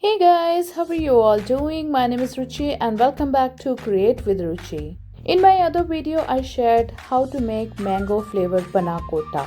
Hey guys, how are you all doing? My name is Ruchi and welcome back to Create with Ruchi. In my other video, I shared how to make mango flavored panakota.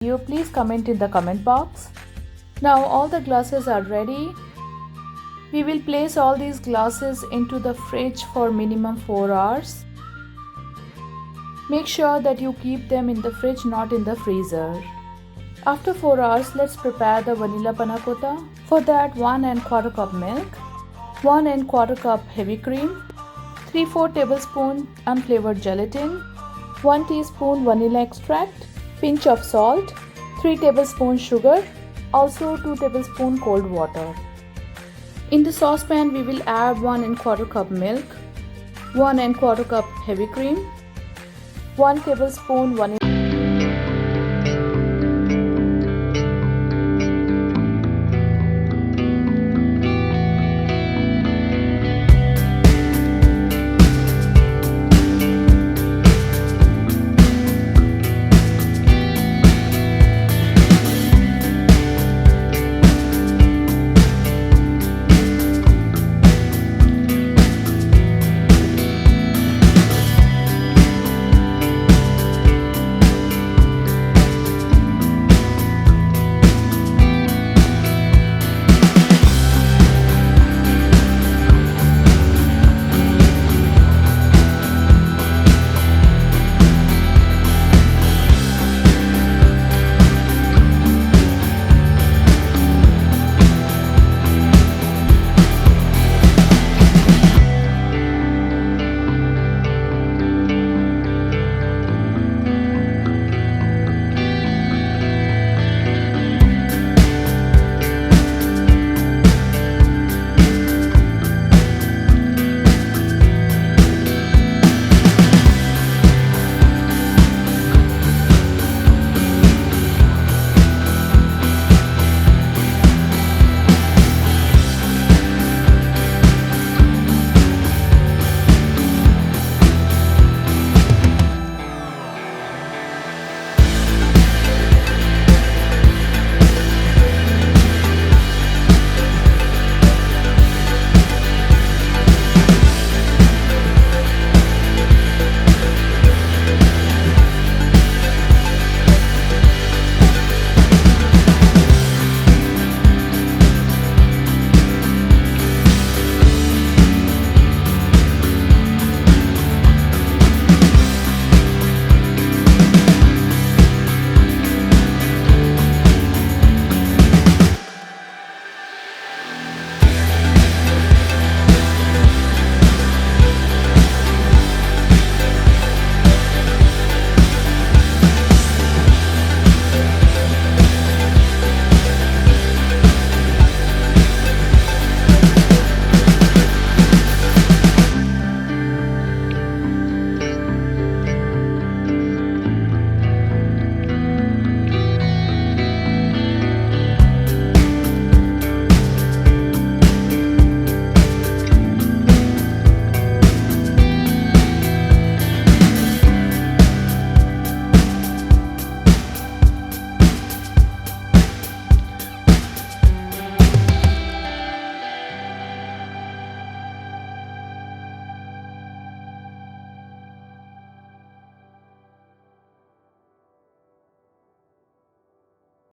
You please comment in the comment box. Now all the glasses are ready. We will place all these glasses into the fridge for minimum 4 hours. Make sure that you keep them in the fridge, not in the freezer. After 4 hours, let's prepare the vanilla panna cotta. For that, 1 1/4 cup milk, 1 1/4 cup heavy cream, 3/4 tablespoon unflavored gelatin, 1 teaspoon vanilla extract, pinch of salt, 3 tablespoons sugar, also 2 tablespoons cold water. In the saucepan, we will add 1 1/4 cup milk, 1 1/4 cup heavy cream, 1 tablespoon vanilla